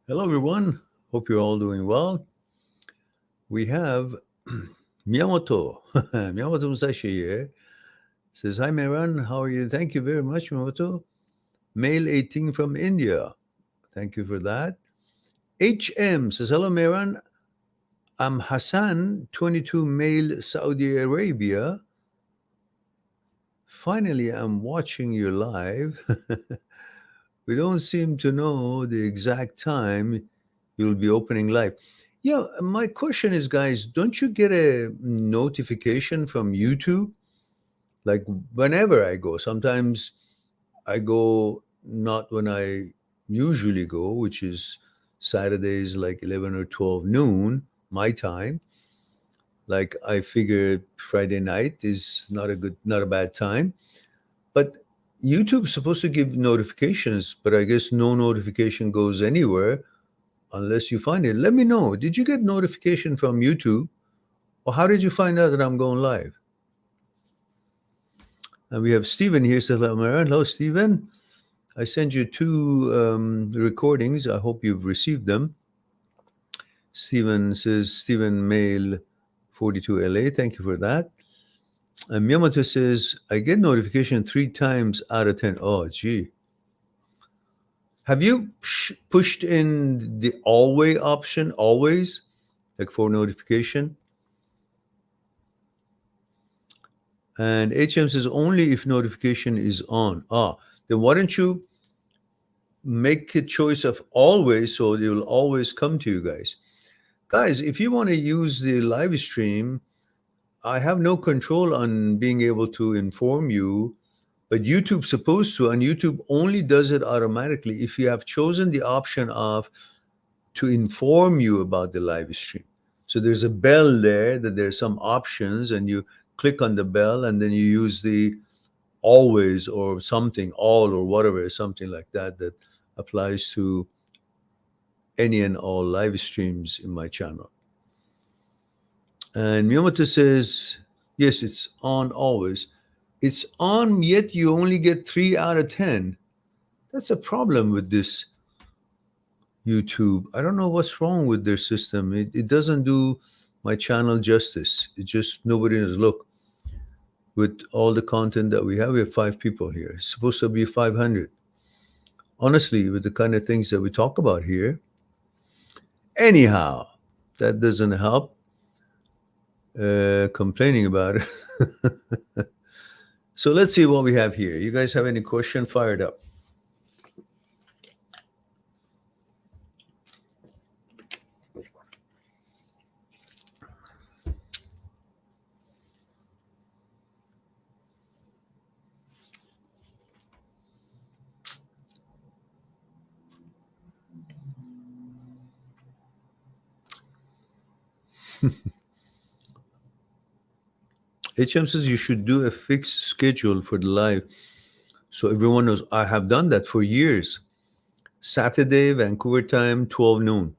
Hello, everyone. Hope you're all doing well. We have Miyamoto. Miyamoto Musashi here. Says, hi, Mehran. How are you? Thank you very much, Miyamoto. Male 18 from India. Thank you for that. HM says, hello, Mehran. I'm Hassan, 22, male, Saudi Arabia. Finally, I'm watching you live. We don't seem to know the exact time you'll be opening live. Yeah, my question is, guys, don't you get a notification from YouTube? Like whenever I go, sometimes I go not when I usually go, which is Saturdays like 11 or 12 noon, my time. Like I figure Friday night is not a bad time. But YouTube's supposed to give notifications, but I guess no notification goes anywhere unless you find it. Let me know. Did you get notification from YouTube? Or how did you find out that I'm going live? And we have Stephen here. Hello, Stephen. I sent you two recordings. I hope you've received them. Stephen says, Stephen Mail 42 LA. Thank you for that. And Miyamoto says, I get notification 3 times out of 10. Oh, gee. Have you pushed in the always option, always, like for notification? And HM says, only if notification is on. Then why don't you make a choice of always so it will always come to you guys. Guys, if you want to use the live stream, I have no control on being able to inform you, but YouTube's supposed to, and YouTube only does it automatically if you have chosen the option of to inform you about the live stream. So there's a bell there that there's some options, and you click on the bell and then you use the always or something, all or whatever, something like that, that applies to any and all live streams in my channel. And Miyamoto says, yes, it's on always. It's on, yet you only get 3 out of 10. That's a problem with this YouTube. I don't know what's wrong with their system. It doesn't do my channel justice. It just, nobody knows. Look, with all the content that we have 5 people here. It's supposed to be 500. Honestly, with the kind of things that we talk about here. Anyhow, that doesn't help. Complaining about it. So let's see what we have here. You guys have any question? Fire it up. HM says you should do a fixed schedule for the live so everyone knows. I have done that for years. Saturday, Vancouver time, 12 noon.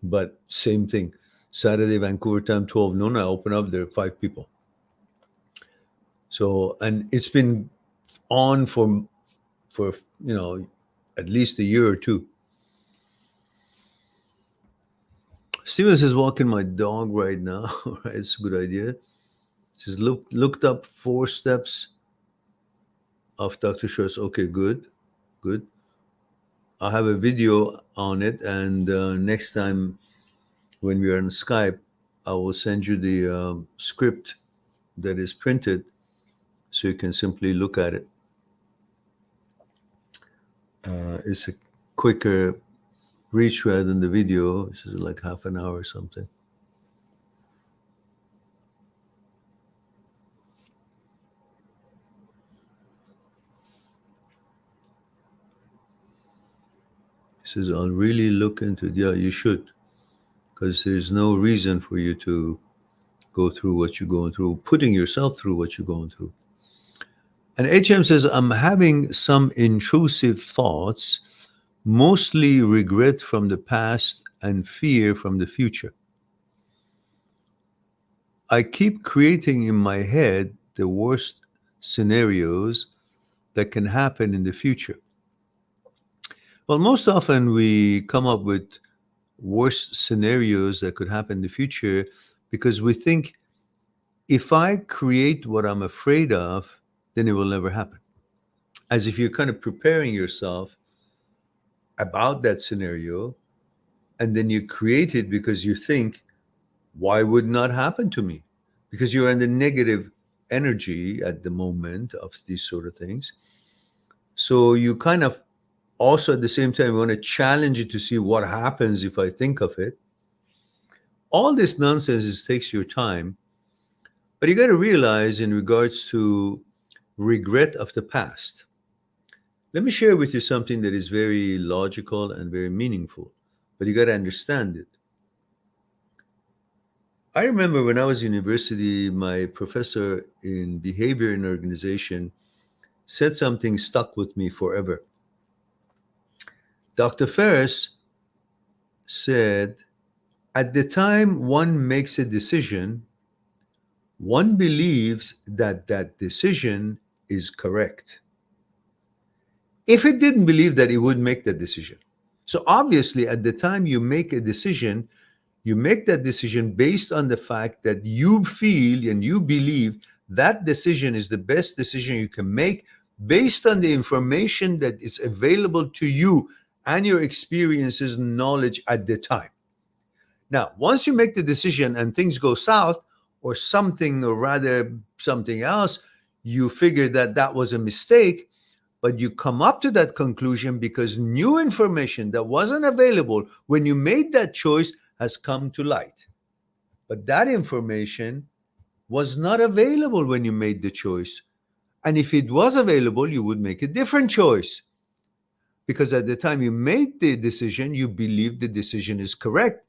But same thing. Saturday, Vancouver time, 12 noon, I open up, there are 5 people. So, and it's been on for at least a year or two. Steven says, walking my dog right now. Right, it's a good idea. Says, looked up 4 steps of Dr. Schwartz. Okay, good. I have a video on it, and next time when we are on Skype, I will send you the script that is printed so you can simply look at it. It's a quicker reach rather than the video. This is like half an hour or something. He says, I'll really look into it. Yeah, you should, because there's no reason for you to go through what you're going through, putting yourself through what you're going through. And HM says, I'm having some intrusive thoughts, mostly regret from the past and fear from the future. I keep creating in my head the worst scenarios that can happen in the future. Well, most often we come up with worst scenarios that could happen in the future because we think, if I create what I'm afraid of, then it will never happen. As if you're kind of preparing yourself about that scenario, and then you create it because you think, why would not happen to me? Because you're in the negative energy at the moment of these sort of things. So you kind of also at the same time want to challenge it to see what happens if I think of it. All this nonsense takes your time, but you got to realize in regards to regret of the past. Let me share with you something that is very logical and very meaningful, but you got to understand it. I remember when I was in university, my professor in behavior and organization said something stuck with me forever. Dr. Ferris said, at the time one makes a decision, one believes that that decision is correct. If it didn't believe that, it would make that decision. So obviously, at the time you make a decision, you make that decision based on the fact that you feel and you believe that decision is the best decision you can make based on the information that is available to you and your experiences and knowledge at the time. Now, once you make the decision and things go south, or something, or rather something else, you figure that that was a mistake, but you come up to that conclusion because new information that wasn't available when you made that choice has come to light. But that information was not available when you made the choice. And if it was available, you would make a different choice. Because at the time you made the decision, you believed the decision is correct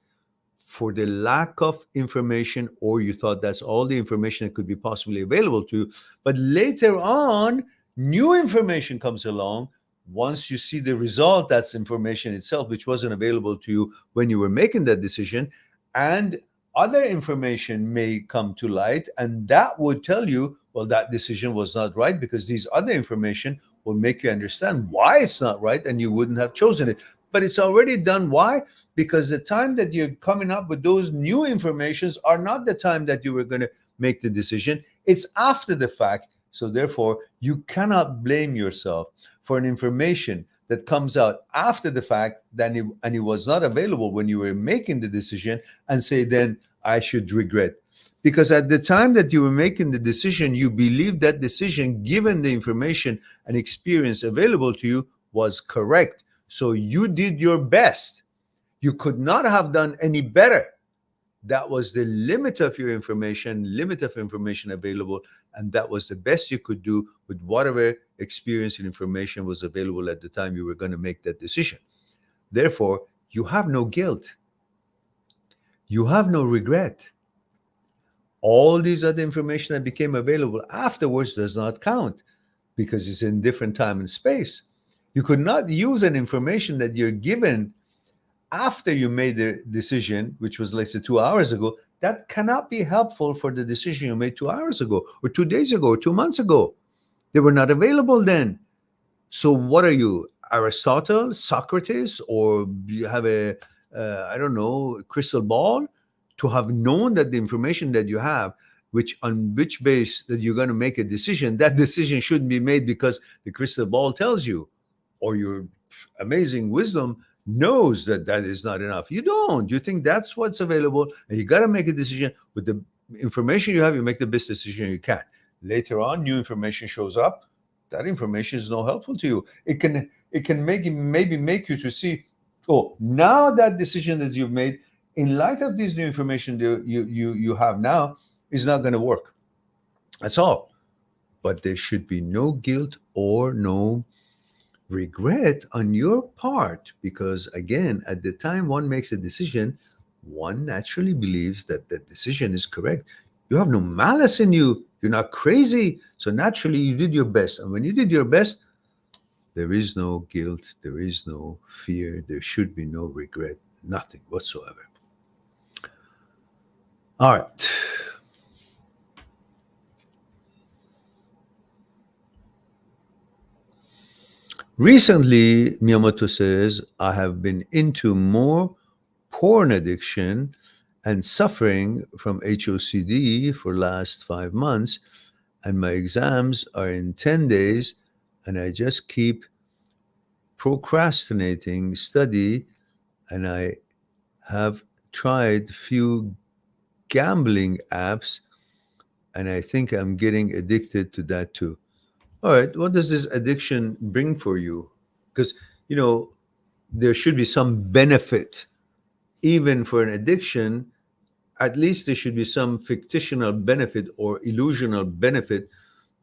for the lack of information, or you thought that's all the information that could be possibly available to you. But later on, new information comes along. Once you see the result, that's information itself, which wasn't available to you when you were making that decision. And other information may come to light, and that would tell you, well, that decision was not right, because these other information will make you understand why it's not right, and you wouldn't have chosen it. But it's already done. Why? Because the time that you're coming up with those new informations are not the time that you were going to make the decision. It's after the fact. So therefore, you cannot blame yourself for an information that comes out after the fact and it was not available when you were making the decision, and say, then I should regret. Because at the time that you were making the decision, you believed that decision, given the information and experience available to you, was correct. So you did your best. You could not have done any better. That was the limit of your information, limit of information available, and that was the best you could do with whatever experience and information was available at the time you were going to make that decision. Therefore, you have no guilt. You have no regret. All these other information that became available afterwards does not count, because it's in different time and space. You could not use an information that you're given after you made the decision, which was let's say 2 hours ago, that cannot be helpful for the decision you made 2 hours ago or 2 days ago or 2 months ago. They were not available then. So what are you, Aristotle, Socrates, or you have a, I don't know, crystal ball to have known that the information that you have, which on which base that you're going to make a decision, that decision shouldn't be made because the crystal ball tells you, or your amazing wisdom knows that that is not enough. You don't. You think that's what's available, and you got to make a decision with the information you have. You make the best decision you can. Later on, new information shows up. That information is no helpful to you. It can maybe make you to see, oh, now that decision that you've made, in light of this new information that you have now, is not going to work. That's all. But there should be no guilt or no regret on your part, because again, at the time one makes a decision, one naturally believes that the decision is correct. You have no malice in you. You're not crazy. So naturally you did your best. And when you did your best, there is no guilt. There is no fear. There should be no regret. Nothing whatsoever. All right. Recently, Miyamoto says, I have been into more porn addiction and suffering from HOCD for last 5 months, and my exams are in 10 days, and I just keep procrastinating study, and I have tried few gambling apps, and I think I'm getting addicted to that too. All right, what does this addiction bring for you? Because, you know, there should be some benefit. Even for an addiction, at least there should be some fictional benefit or illusional benefit.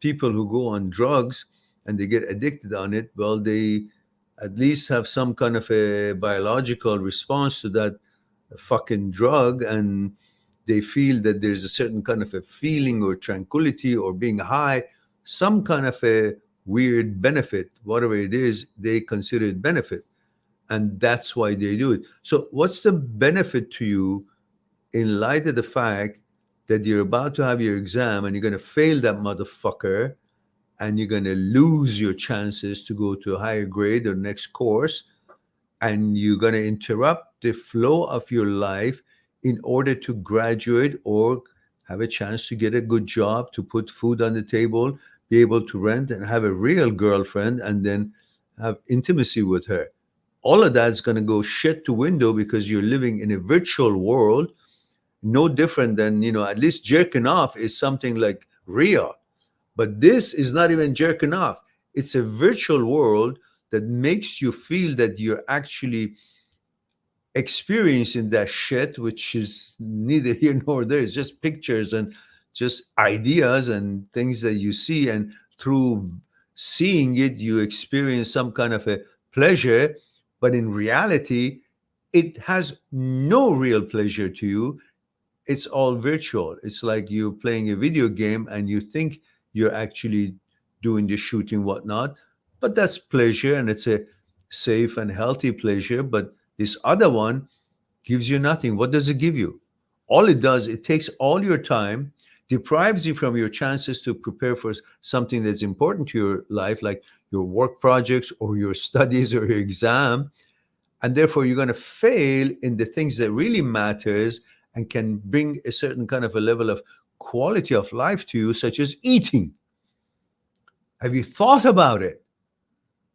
People who go on drugs and they get addicted on it, well, they at least have some kind of a biological response to that fucking drug, and they feel that there's a certain kind of a feeling or tranquility or being high, some kind of a weird benefit, whatever it is, they consider it benefit. And that's why they do it. So what's the benefit to you in light of the fact that you're about to have your exam and you're going to fail that motherfucker and you're going to lose your chances to go to a higher grade or next course, and you're going to interrupt the flow of your life in order to graduate or have a chance to get a good job, to put food on the table, be able to rent and have a real girlfriend and then have intimacy with her. All of that's going to go shit to window because you're living in a virtual world, no different than, you know, at least jerking off is something like real. But this is not even jerking off. It's a virtual world that makes you feel that you're actually experiencing that shit, which is neither here nor there. It's just pictures and just ideas and things that you see. And through seeing it, you experience some kind of a pleasure. But in reality, it has no real pleasure to you. It's all virtual. It's like you're playing a video game and you think you're actually doing the shooting, whatnot. But that's pleasure, and it's a safe and healthy pleasure. But this other one gives you nothing. What does it give you? All it does, it takes all your time, deprives you from your chances to prepare for something that's important to your life, like your work projects or your studies or your exam. And therefore, you're going to fail in the things that really matters and can bring a certain kind of a level of quality of life to you, such as eating. Have you thought about it?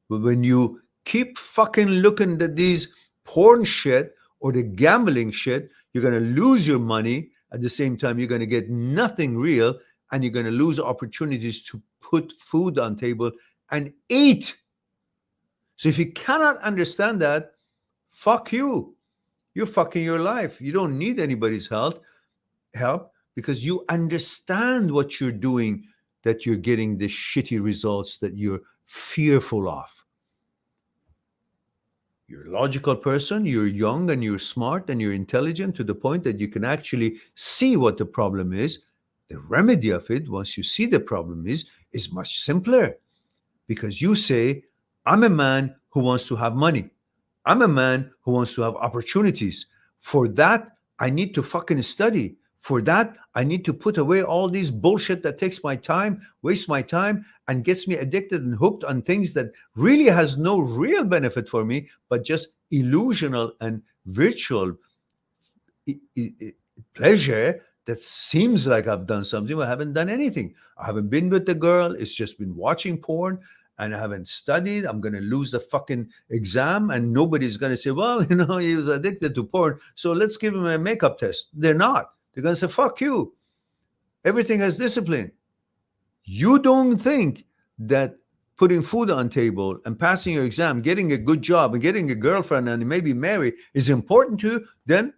When you keep fucking looking at these porn shit or the gambling shit, you're going to lose your money. At the same time, you're going to get nothing real, and you're going to lose opportunities to put food on table and eat. So if you cannot understand that, fuck you. You're fucking your life. You don't need anybody's help because you understand what you're doing, that you're getting the shitty results that you're fearful of. You're a logical person, you're young and you're smart and you're intelligent to the point that you can actually see what the problem is. The remedy of it, once you see the problem is much simpler, because you say, I'm a man who wants to have money. I'm a man who wants to have opportunities. For that, I need to fucking study. For that, I need to put away all these bullshit that takes my time, wastes my time, and gets me addicted and hooked on things that really has no real benefit for me, but just illusional and virtual pleasure that seems like I've done something, but I haven't done anything. I haven't been with the girl. It's just been watching porn, and I haven't studied. I'm going to lose the fucking exam, and nobody's going to say, well, he was addicted to porn, so let's give him a makeup test. They're not. They're going to say, fuck you. Everything has discipline. You don't think that putting food on table and passing your exam, getting a good job, and getting a girlfriend and maybe marry is important to you, then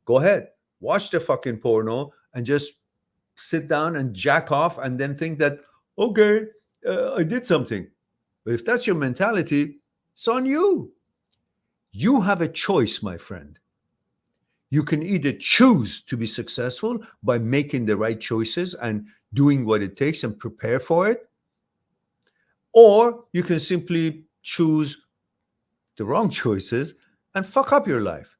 go ahead, watch the fucking porno and just sit down and jack off and then think that, okay, I did something. But if that's your mentality, it's on you. You have a choice, my friend. You can either choose to be successful by making the right choices and doing what it takes and prepare for it, or you can simply choose the wrong choices and fuck up your life.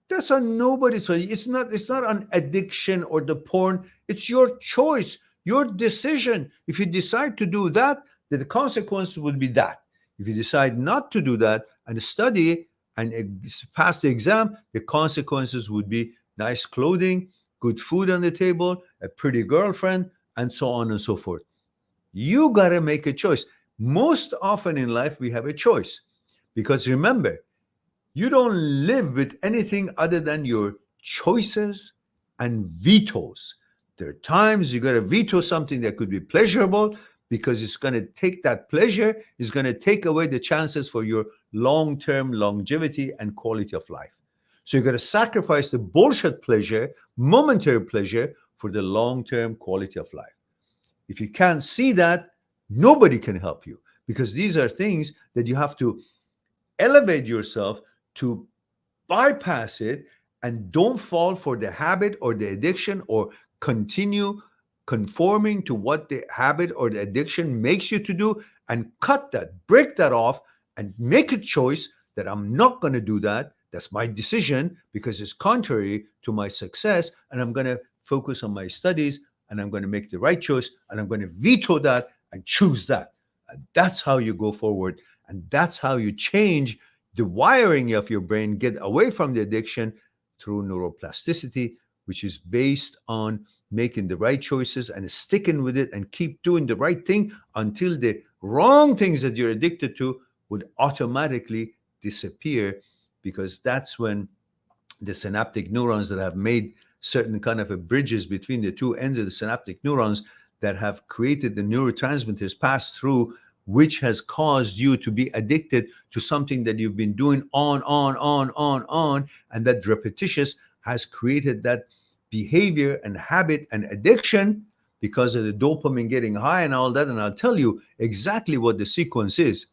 That's on nobody's fault. It's not an addiction or the porn. It's your choice, your decision. If you decide to do that, then the consequence would be that. If you decide not to do that and study and pass the exam, the consequences would be nice clothing, good food on the table, a pretty girlfriend, and so on and so forth. You got to make a choice. Most often in life, we have a choice. Because remember, you don't live with anything other than your choices and vetoes. There are times you got to veto something that could be pleasurable because it's going to take that pleasure, is going to take away the chances for your long-term longevity and quality of life. So you got to sacrifice the bullshit pleasure, momentary pleasure, for the long-term quality of life. If you can't see that, nobody can help you, because these are things that you have to elevate yourself to bypass it, and don't fall for the habit or the addiction or continue conforming to what the habit or the addiction makes you to do, and cut that, break that off, and make a choice that I'm not going to do that. That's my decision because it's contrary to my success, and I'm going to focus on my studies, and I'm going to make the right choice, and I'm going to veto that and choose that. And that's how you go forward, and that's how you change the wiring of your brain, get away from the addiction through neuroplasticity, which is based on making the right choices and sticking with it and keep doing the right thing until the wrong things that you're addicted to would automatically disappear, because that's when the synaptic neurons that have made certain kind of a bridges between the two ends of the synaptic neurons that have created the neurotransmitters pass through, which has caused you to be addicted to something that you've been doing on, and that repetitious has created that behavior and habit and addiction because of the dopamine getting high and all that. And I'll tell you exactly what the sequence is.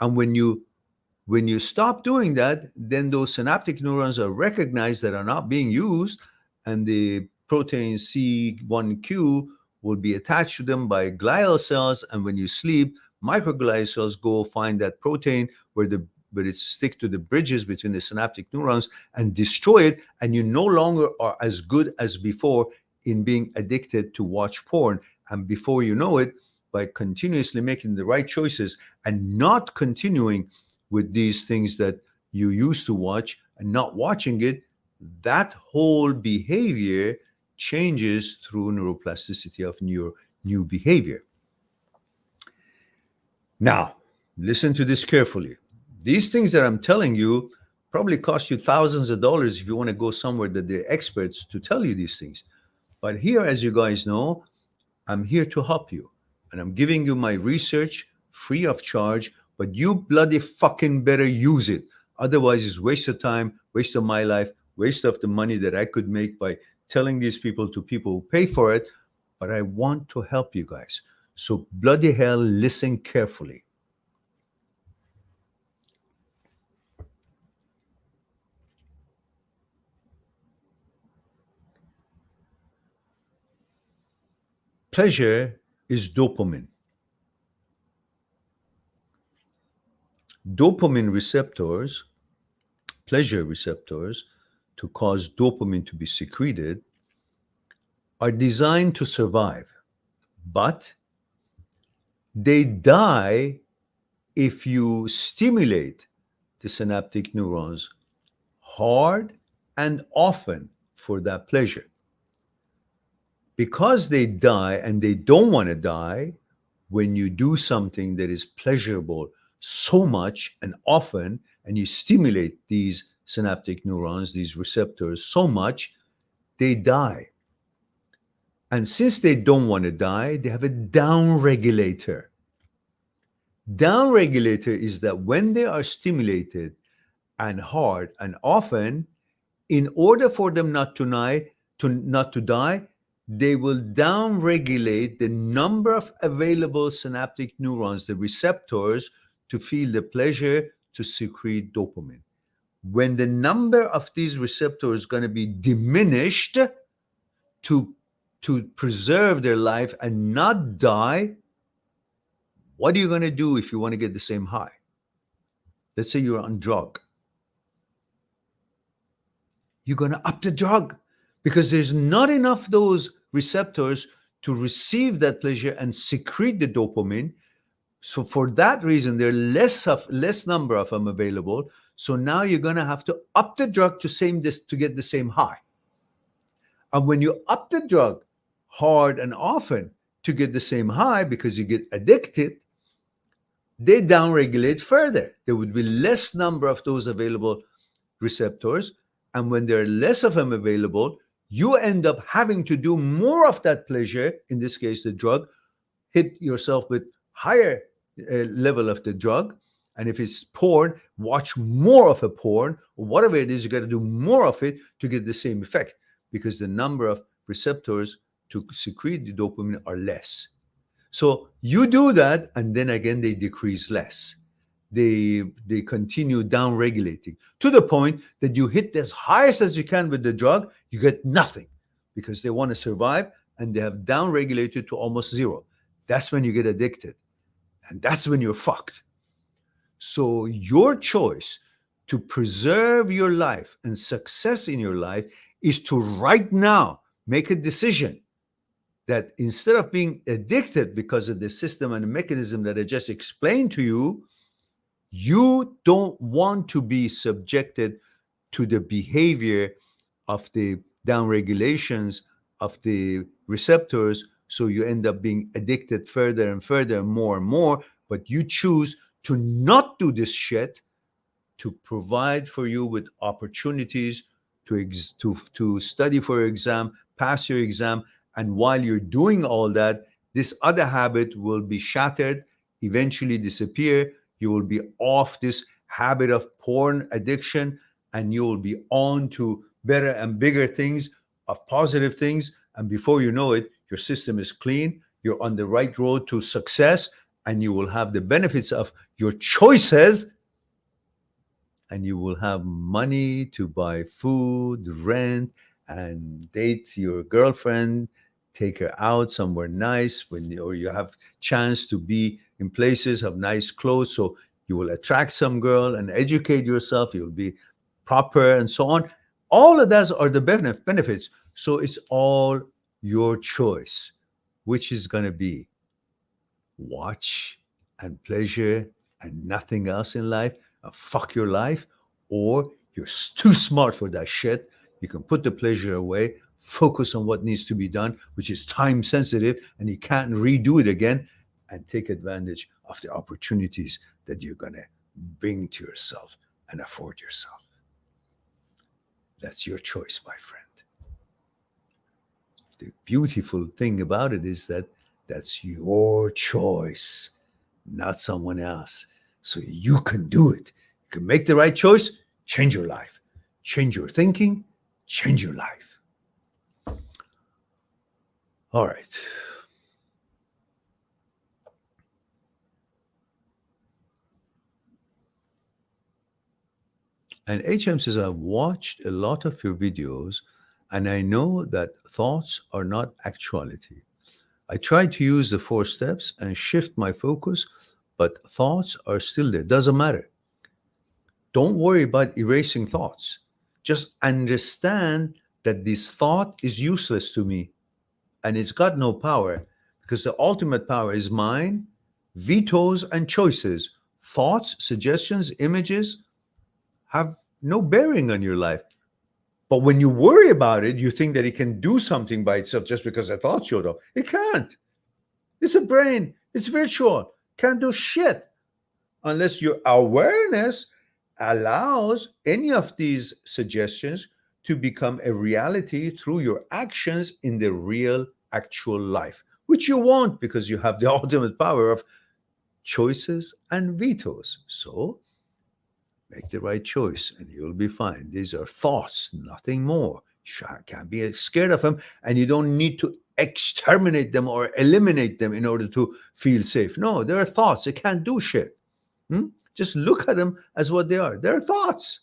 And when you stop doing that, then those synaptic neurons are recognized that are not being used, and the protein C1q will be attached to them by glial cells. And when you sleep, microglial cells go find that protein where it stick to the bridges between the synaptic neurons and destroy it. And you no longer are as good as before in being addicted to watch porn. And before you know it, by continuously making the right choices and not continuing with these things that you used to watch and not watching it, that whole behavior changes through neuroplasticity of new behavior. Now, listen to this carefully. These things that I'm telling you probably cost you thousands of dollars if you want to go somewhere that they're experts to tell you these things. But here, as you guys know, I'm here to help you. And I'm giving you my research free of charge, but you bloody fucking better use it. Otherwise, it's waste of time, waste of my life, waste of the money that I could make by telling these people to people who pay for it. But I want to help you guys. So bloody hell, listen carefully. Pleasure is dopamine. dopamine receptors, pleasure receptors, to cause dopamine to be secreted, are designed to survive, but they die if you stimulate the synaptic neurons hard and often for that pleasure. Because they die and they don't want to die, when you do something that is pleasurable so much and often, and you stimulate these synaptic neurons, these receptors so much, they die. And since they don't want to die, they have a down regulator. Down regulator is that when they are stimulated and hard and often, in order for them not to die, they will down regulate the number of available synaptic neurons, the receptors, to feel the pleasure, to secrete dopamine. When the number of these receptors is going to be diminished to preserve their life and not die, what are you going to do if you want to get the same high? Let's say you're on drug. You're going to up the drug because there's not enough those receptors to receive that pleasure and secrete the dopamine. So for that reason, there are less number of them available. So now you're going to have to up the drug to get the same high. And when you up the drug hard and often to get the same high, because you get addicted, they downregulate further. There would be less number of those available receptors. And when there are less of them available, you end up having to do more of that pleasure, in this case, the drug, hit yourself with higher level of the drug. And if it's porn, watch more of a porn, or whatever it is, you got to do more of it to get the same effect, because the number of receptors to secrete the dopamine are less. So you do that, and then again, they decrease less. They continue down regulating to the point that you hit as highest as you can with the drug, you get nothing, because they want to survive and they have down regulated to almost zero. That's when you get addicted, and that's when you're fucked. So your choice to preserve your life and success in your life is to right now make a decision that instead of being addicted because of the system and the mechanism that I just explained to you, you don't want to be subjected to the behavior of the downregulations of the receptors. So you end up being addicted further and further, more and more. But you choose to not do this shit, to provide for you with opportunities to study for your exam, pass your exam. And while you're doing all that, this other habit will be shattered, eventually disappear. You will be off this habit of porn addiction, and you will be on to better and bigger things, of positive things. And before you know it, your system is clean. You're on the right road to success, and you will have the benefits of your choices, and you will have money to buy food, rent, and date your girlfriend, take her out somewhere nice, or you have chance to be in places, have nice clothes, so you will attract some girl and educate yourself, you'll be proper and so on. All of those are the benefits. So it's all your choice, which is going to be watch and pleasure and nothing else in life, fuck your life, or you're too smart for that shit. You can put the pleasure away, focus on what needs to be done, which is time sensitive, and you can't redo it again, and take advantage of the opportunities that you're going to bring to yourself and afford yourself. That's your choice, my friend. The beautiful thing about it is that that's your choice, not someone else. So you can do it. You can make the right choice, change your life, change your thinking, change your life. All right. And HM says, I've watched a lot of your videos, and I know that thoughts are not actuality. I try to use the 4 steps and shift my focus, but thoughts are still there. Doesn't matter. don't worry about erasing thoughts. Just understand that this thought is useless to me and it's got no power, because the ultimate power is mine, vetoes and choices. Thoughts, suggestions, images have no bearing on your life. But when you worry about it, you think that it can do something by itself just because a thought showed up. It can't. It's a brain. It's virtual. Can't do shit unless your awareness allows any of these suggestions to become a reality through your actions in the real, actual life, which you won't, because you have the ultimate power of choices and vetoes. So make the right choice and you'll be fine. These are thoughts, nothing more. You can't be scared of them, and you don't need to exterminate them or eliminate them in order to feel safe. No, they're thoughts. They can't do shit. Just look at them as what they are. They're thoughts.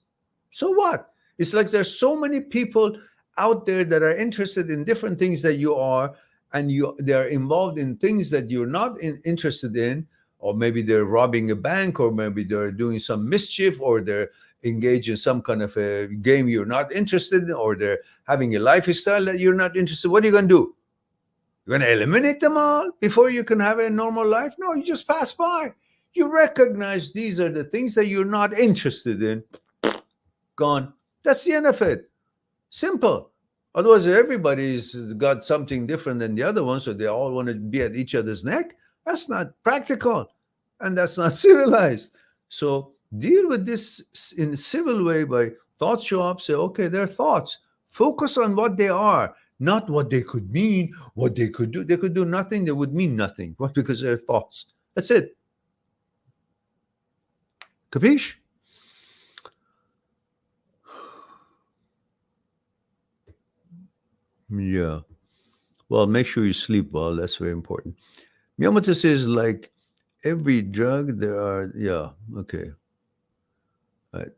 So what? It's like there's so many people out there that are interested in different things that you are, and they're involved in things that you're not interested in, or maybe they're robbing a bank, or maybe they're doing some mischief, or they're engaged in some kind of a game you're not interested in, or they're having a lifestyle that you're not interested in. What are you going to do? You're going to eliminate them all before you can have a normal life? No, you just pass by. You recognize these are the things that you're not interested in. Gone. That's the end of it. Simple. Otherwise, everybody's got something different than the other one, so they all want to be at each other's neck. That's not practical, and that's not civilized. So deal with this in a civil way. By thoughts show up, say, okay, they're thoughts. Focus on what they are, not what they could mean, what they could do. They could do nothing. They would mean nothing. What? Because they're thoughts. That's it. Capiche? Yeah. Well, make sure you sleep well. That's very important. Miyamoto says, like every drug, there are, yeah, okay. All right.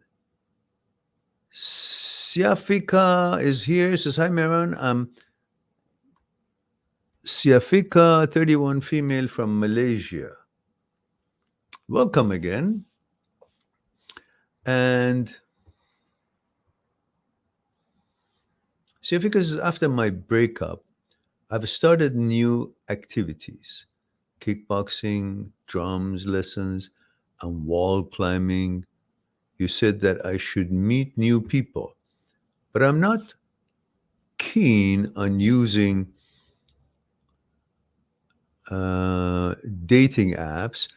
Siafika is here. Says, hi, Meron. Siafika, 31, female from Malaysia. Welcome again. And Siafika says, after my breakup, I've started new activities, kickboxing, drums lessons, and wall climbing. You said that I should meet new people, but I'm not keen on using dating apps,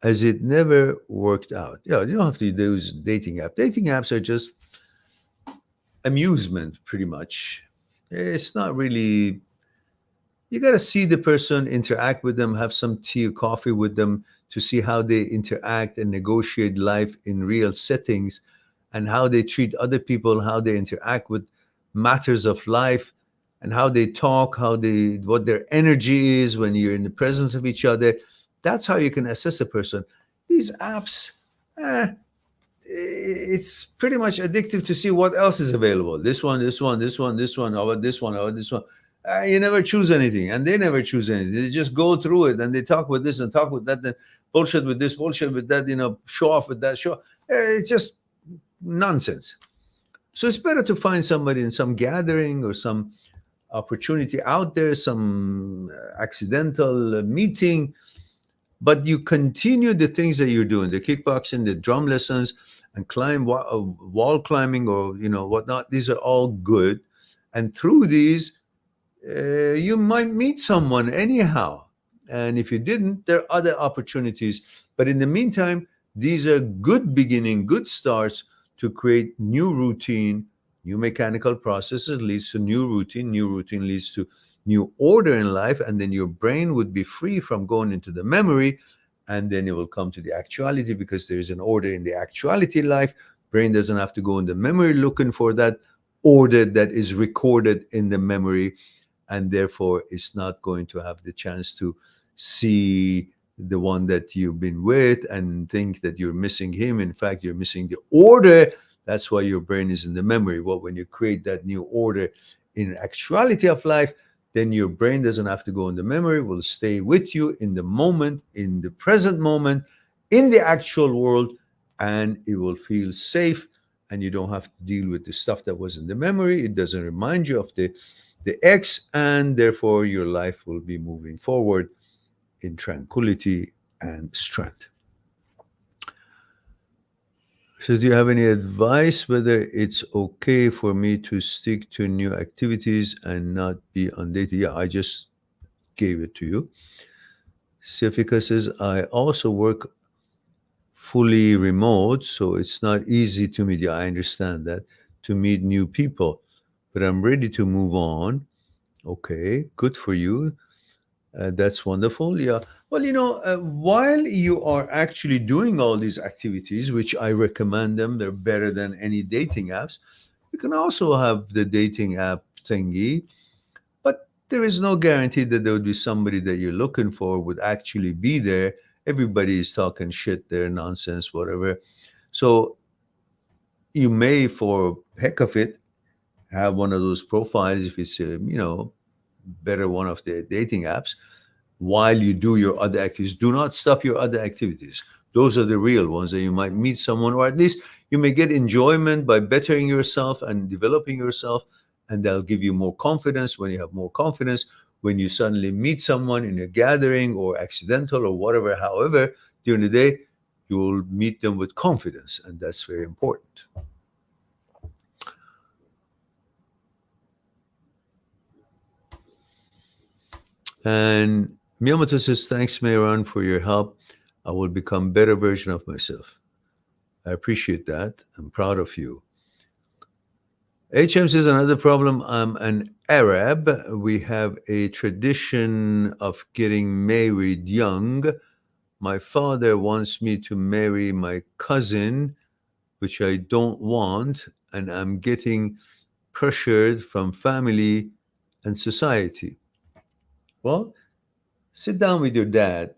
as it never worked out. Yeah, you don't have to use dating apps. Dating apps are just amusement, pretty much. It's not really. You got to see the person, interact with them, have some tea or coffee with them to see how they interact and negotiate life in real settings, and how they treat other people, how they interact with matters of life, and how they talk, what their energy is when you're in the presence of each other. That's how you can assess a person. These apps, it's pretty much addictive to see what else is available. This one, this one, this one, this one, over this one, over this one. You never choose anything, and they never choose anything. They just go through it, and they talk with this and talk with that, then bullshit with this, bullshit with that, show off with that, show. It's just nonsense. So it's better to find somebody in some gathering or some opportunity out there, some accidental meeting, but you continue the things that you're doing, the kickboxing, the drum lessons, and wall climbing, or whatnot. These are all good, and through these, you might meet someone anyhow. And if you didn't, there are other opportunities. But in the meantime, these are good beginning, good starts to create new routine. New mechanical processes leads to new routine. New routine leads to new order in life. And then your brain would be free from going into the memory. And then it will come to the actuality, because there is an order in the actuality life. Brain doesn't have to go in the memory looking for that order that is recorded in the memory. And therefore, it's not going to have the chance to see the one that you've been with and think that you're missing him. In fact, you're missing the order. That's why your brain is in the memory. Well, when you create that new order in actuality of life, then your brain doesn't have to go in the memory, will stay with you in the moment, in the present moment, in the actual world, and it will feel safe, and you don't have to deal with the stuff that was in the memory. It doesn't remind you of the ex, and therefore your life will be moving forward in tranquility and strength. So do you have any advice whether it's okay for me to stick to new activities and not be on dating? Yeah, I just gave it to you. Sifika says, I also work fully remote, so it's not easy to meet. Yeah, I understand that, to meet new people, but I'm ready to move on. Okay, good for you. That's wonderful. Yeah. Well, while you are actually doing all these activities, which I recommend them, they're better than any dating apps. You can also have the dating app thingy, but there is no guarantee that there would be somebody that you're looking for would actually be there. Everybody is talking shit there, nonsense, whatever. So you may, for heck of it, have one of those profiles if it's, better one of the dating apps while you do your other activities. Do not stop your other activities. Those are the real ones that you might meet someone, or at least you may get enjoyment by bettering yourself and developing yourself, and that'll give you more confidence. When you have more confidence, when you suddenly meet someone in a gathering or accidental or whatever, however, during the day, you will meet them with confidence, and that's very important. And Miyamoto says, thanks, Mehran, for your help. I will become a better version of myself. I appreciate that. I'm proud of you. HM says, another problem. I'm an Arab. We have a tradition of getting married young. My father wants me to marry my cousin, which I don't want, and I'm getting pressured from family and society. Well, sit down with your dad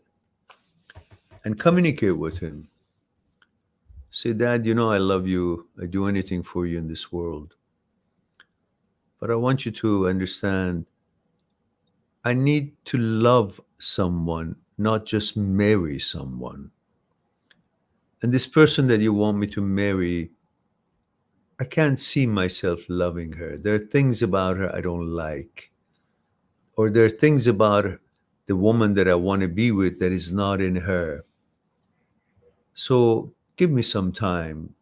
and communicate with him. Say, Dad, I love you. I do anything for you in this world. But I want you to understand, I need to love someone, not just marry someone. And this person that you want me to marry, I can't see myself loving her. There are things about her I don't like. Or there are things about the woman that I want to be with that is not in her. So give me some time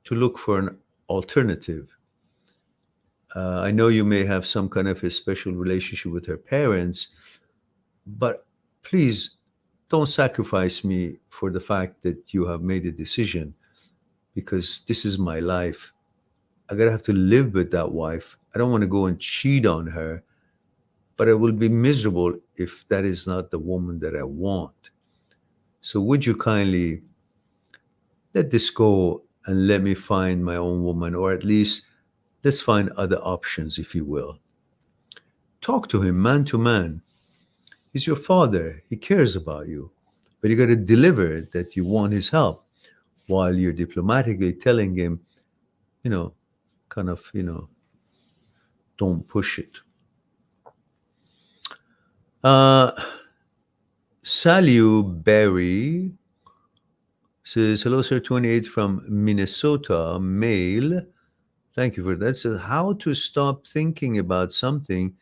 to look for an alternative. I know you may have some kind of a special relationship with her parents, but please don't sacrifice me for the fact that you have made a decision, because this is my life. I gotta have to live with that wife. I don't want to go and cheat on her, but I will be miserable if that is not the woman that I want. So would you kindly let this go and let me find my own woman, or at least let's find other options, if you will. Talk to him man to man. He's your father. He cares about you. But you got to deliver that you want his help while you're diplomatically telling him, don't push it. Salu Berry says, hello, sir, 28 from Minnesota, male. Thank you for that. Says, how to stop thinking about something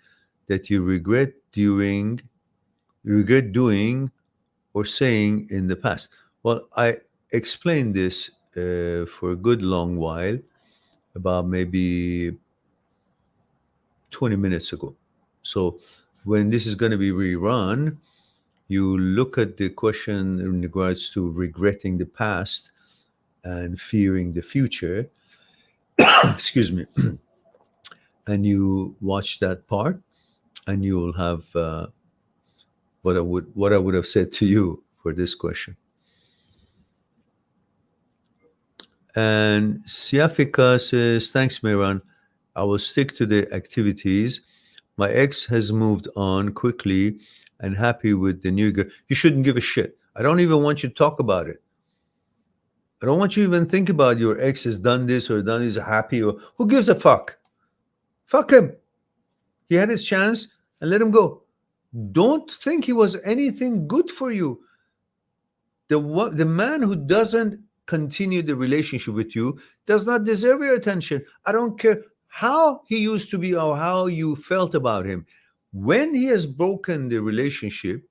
that you regret doing or saying in the past. Well, I explained this for a good long while, about maybe 20 minutes ago. So when this is going to be rerun, you look at the question in regards to regretting the past and fearing the future. Excuse me. And you watch that part, and you will have what I would have said to you for this question. And Siafika says, thanks, Mehran. I will stick to the activities. My ex has moved on quickly and happy with the new girl. You shouldn't give a shit. I don't even want you to talk about it. I don't want you to even think about your ex has done this or done this, happy, or who gives a fuck? Fuck him. He had his chance and let him go. Don't think he was anything good for you. The man who doesn't continue the relationship with you does not deserve your attention. I don't care how he used to be or how you felt about him. When he has broken the relationship,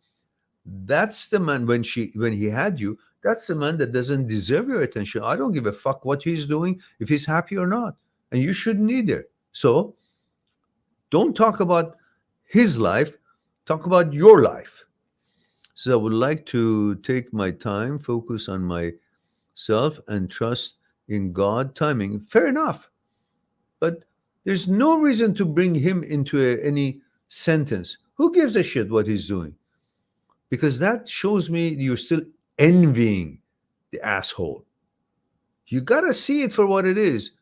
that's the man. When he had you, that's the man that doesn't deserve your attention. I don't give a fuck what he's doing, if he's happy or not, and you shouldn't either. So don't talk about his life, talk about your life. So I would like to take my time, focus on myself, and trust in God timing. Fair enough, but there's no reason to bring him into any sentence. Who gives a shit what he's doing? Because that shows me you're still envying the asshole. You gotta see it for what it is.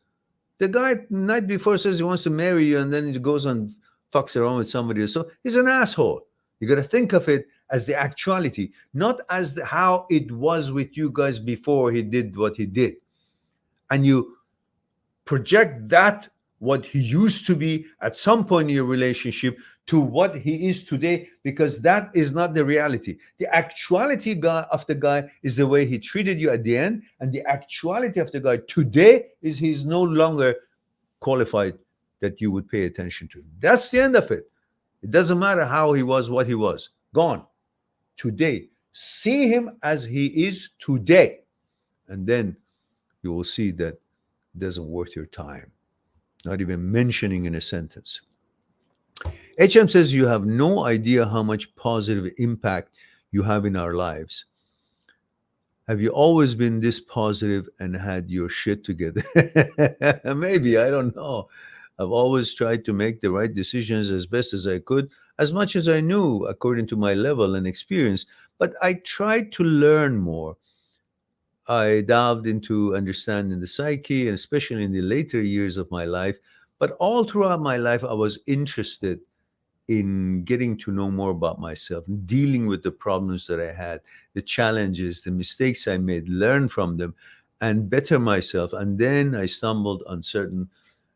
The guy the night before says he wants to marry you, and then he goes and fucks around with somebody else. So he's an asshole. You gotta think of it as the actuality, not as how it was with you guys before he did what he did. And you project that, what he used to be at some point in your relationship, to what he is today, because that is not the reality. The actuality of the guy is the way he treated you at the end, and the actuality of the guy today is he's no longer qualified that you would pay attention to. That's the end of it. It doesn't matter how he was, what he was. Gone. Today. See him as he is today. And then you will see that it doesn't worth your time. Not even mentioning in a sentence. HM says you have no idea how much positive impact you have in our lives. Have you always been this positive and had your shit together? Maybe, I don't know. I've always tried to make the right decisions as best as I could, as much as I knew according to my level and experience, but I tried to learn more. I delved into understanding the psyche, and especially in the later years of my life, but all throughout my life, I was interested in getting to know more about myself, dealing with the problems that I had, the challenges, the mistakes I made, learn from them, and better myself. And then I stumbled on certain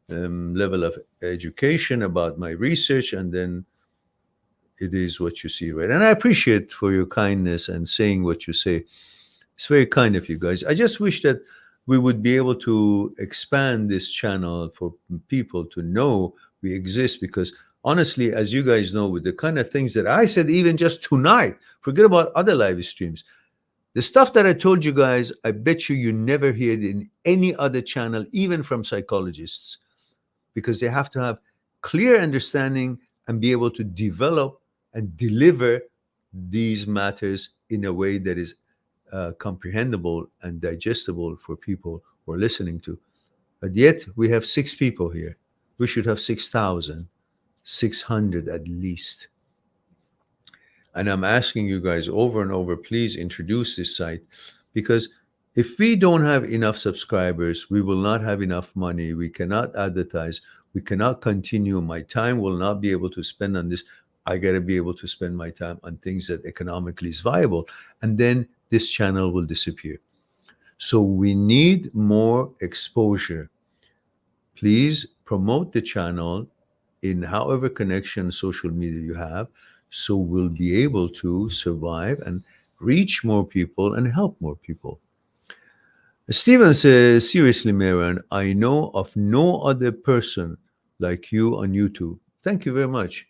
level of education about my research, and then it is what you see, right? And I appreciate for your kindness and saying what you say. It's very kind of you guys. I just wish that we would be able to expand this channel for people to know we exist, because honestly, as you guys know, with the kind of things that I said, even just tonight, forget about other live streams, the stuff that I told you guys, I bet you never hear it in any other channel, even from psychologists, because they have to have clear understanding and be able to develop and deliver these matters in a way that is comprehensible and digestible for people who are listening to. But yet we have 6 people here. We should have 6,600 at least. And I'm asking you guys over and over, please introduce this site, because if we don't have enough subscribers, we will not have enough money. We cannot advertise. We cannot continue. My time will not be able to spend on this. I got to be able to spend my time on things that economically is viable. And then this channel will disappear. So we need more exposure. Please promote the channel in however connection social media you have, so we'll be able to survive and reach more people and help more people. Steven says, seriously, Maran, I know of no other person like you on YouTube. Thank you very much.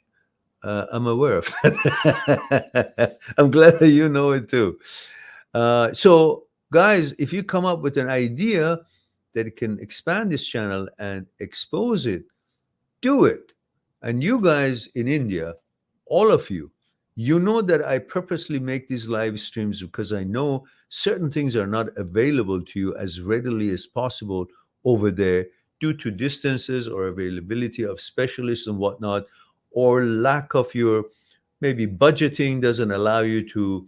I'm aware of that. I'm glad that you know it too. So, guys, if you come up with an idea that can expand this channel and expose it, do it. And you guys in India, all of you, you know that I purposely make these live streams because I know certain things are not available to you as readily as possible over there due to distances or availability of specialists and whatnot, or lack of your maybe budgeting doesn't allow you to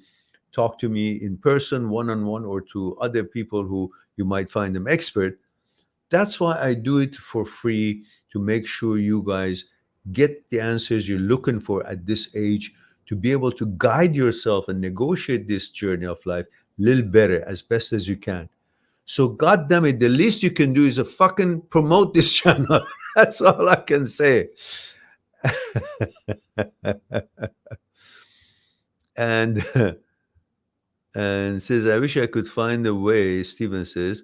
talk to me in person, one-on-one, or to other people who you might find them expert. That's why I do it for free, to make sure you guys get the answers you're looking for at this age, to be able to guide yourself and negotiate this journey of life a little better as best as you can. So, God damn it, the least you can do is to fucking promote this channel. That's all I can say. And and says, I wish I could find a way, Stephen says,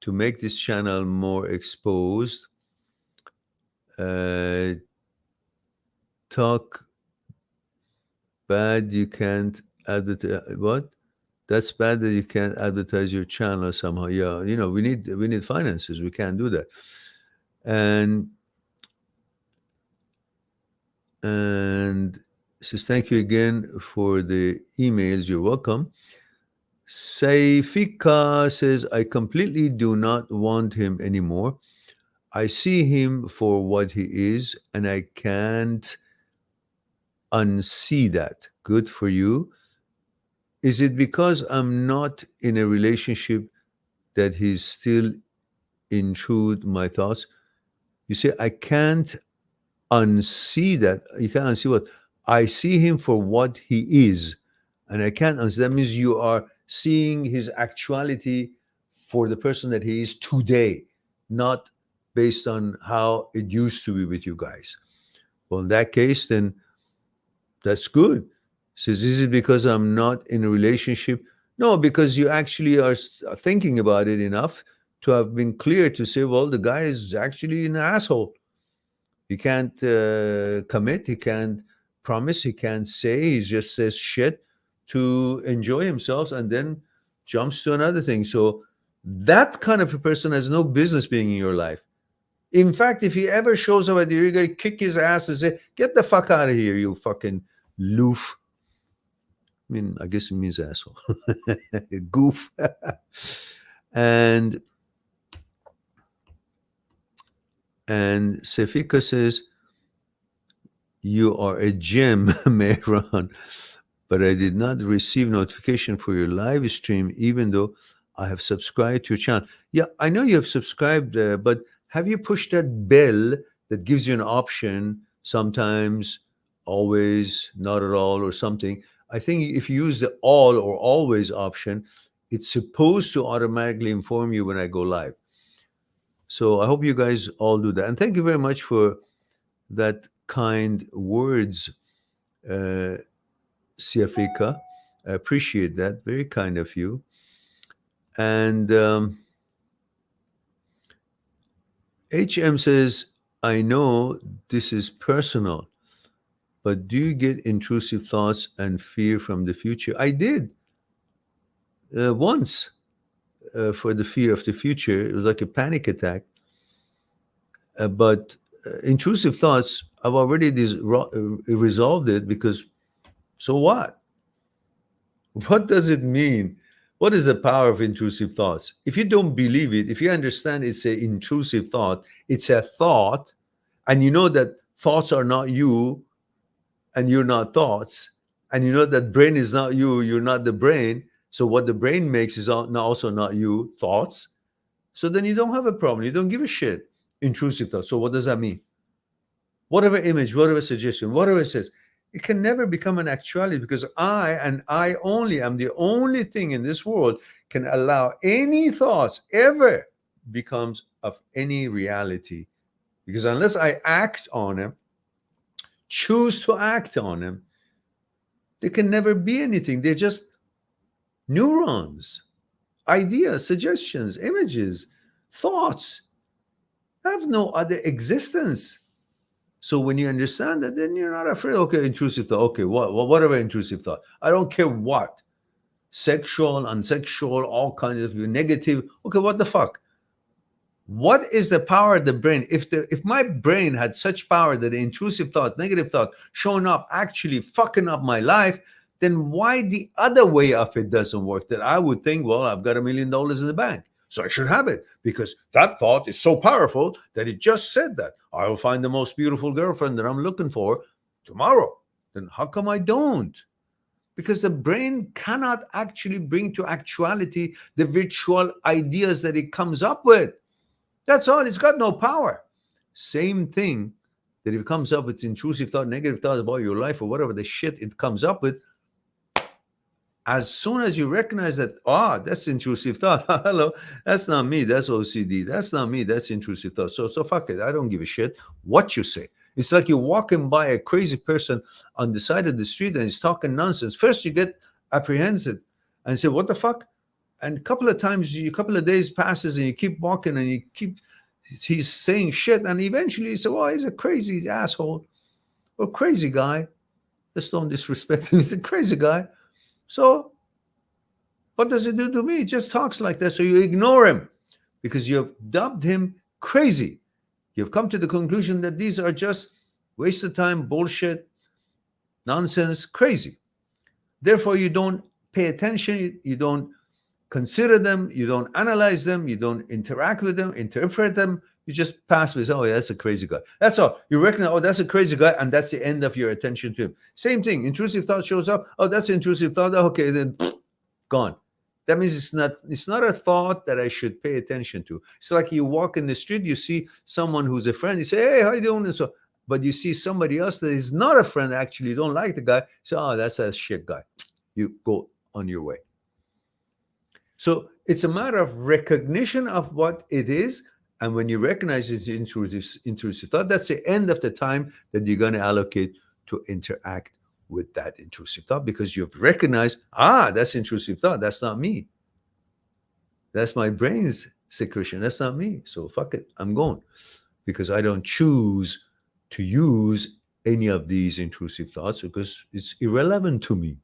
to make this channel more exposed. Talk bad, you can't advertise. What? That's bad that you can't advertise your channel somehow. Yeah, we need finances. We can't do that. And says, thank you again for the emails. You're welcome. Saifika says, I completely do not want him anymore. I see him for what he is, and I can't unsee that. Good for you. Is it because I'm not in a relationship that he's still intrude my thoughts? You say, I can't unsee that. You can't unsee what? I see him for what he is, and I can't unsee. That means you are seeing his actuality for the person that he is today, not based on how it used to be with you guys. Well, in that case, then that's good. Says, is it because I'm not in a relationship? No, because you actually are thinking about it enough to have been clear to say, well, the guy is actually an asshole. He can't commit. He can't promise. He can't say. He just says shit to enjoy himself and then jumps to another thing. So that kind of a person has no business being in your life. In fact, if he ever shows up at you, you're going to kick his ass and say, get the fuck out of here, you fucking loof. I mean, I guess it means asshole. Goof. And Sefika says, you are a gem, Mehran, but I did not receive notification for your live stream, even though I have subscribed to your channel. Yeah, I know you have subscribed, but have you pushed that bell that gives you an option, sometimes, always, not at all, or something? I think if you use the all or always option, it's supposed to automatically inform you when I go live. So I hope you guys all do that. And thank you very much for that kind words, Siafika. I appreciate that. Very kind of you. And HM says, I know this is personal, but do you get intrusive thoughts and fear from the future? I did once for the fear of the future. It was like a panic attack. But intrusive thoughts, I've already resolved it, because so what? What does it mean? What is the power of intrusive thoughts? If you don't believe it, if you understand it's an intrusive thought, it's a thought, and you know that thoughts are not you, and you're not thoughts, and you know that brain is not you, you're not the brain, so what the brain makes is also not you, thoughts, so then you don't have a problem. You don't give a shit. Intrusive thoughts. So what does that mean? Whatever image, whatever suggestion, whatever it says, it can never become an actuality, because I, and I only, am the only thing in this world can allow any thoughts ever becomes of any reality. Because unless I act on them, choose to act on them, they can never be anything. They're just neurons, ideas, suggestions, images, thoughts, have no other existence. So when you understand that, then you're not afraid. Okay, intrusive thought. Okay, whatever intrusive thought. I don't care what. Sexual, unsexual, all kinds of negative. Okay, what the fuck? What is the power of the brain? If my brain had such power that the intrusive thoughts, negative thoughts showing up actually fucking up my life, then why the other way of it doesn't work? That I would think, well, I've got $1 million in the bank, so I should have it, because that thought is so powerful that it just said that I will find the most beautiful girlfriend that I'm looking for tomorrow. Then how come I don't? Because the brain cannot actually bring to actuality the virtual ideas that it comes up with. That's all. It's got no power. Same thing that if it comes up with intrusive thought, negative thoughts about your life, or whatever the shit it comes up with, as soon as you recognize that, that's intrusive thought. Hello, that's not me. That's OCD. That's not me. That's intrusive thought. So fuck it. I don't give a shit what you say. It's like you're walking by a crazy person on the side of the street and he's talking nonsense. First, you get apprehensive and say, what the fuck? And a couple of times, a couple of days passes and you keep walking and he's saying shit. And eventually you say, well, he's a crazy asshole or crazy guy. Just don't disrespect him. He's a crazy guy. So what does it do to me? He just talks like that. So you ignore him because you've dubbed him crazy. You've come to the conclusion that these are just waste of time, bullshit, nonsense, crazy. Therefore, you don't pay attention. You don't consider them. You don't analyze them. You don't interact with them, interpret them. You just pass with, oh, yeah, that's a crazy guy. That's all. You recognize, oh, that's a crazy guy, and that's the end of your attention to him. Same thing. Intrusive thought shows up. Oh, that's an intrusive thought. Okay, then gone. That means it's not a thought that I should pay attention to. It's like you walk in the street, you see someone who's a friend, you say, hey, how you doing? And so, but you see somebody else that is not a friend, actually, you don't like the guy, so, oh, that's a shit guy. You go on your way. So it's a matter of recognition of what it is. And when you recognize it's intrusive thought, that's the end of the time that you're going to allocate to interact with that intrusive thought, because you've recognized, that's intrusive thought. That's not me. That's my brain's secretion. That's not me. So fuck it. I'm going, because I don't choose to use any of these intrusive thoughts because it's irrelevant to me.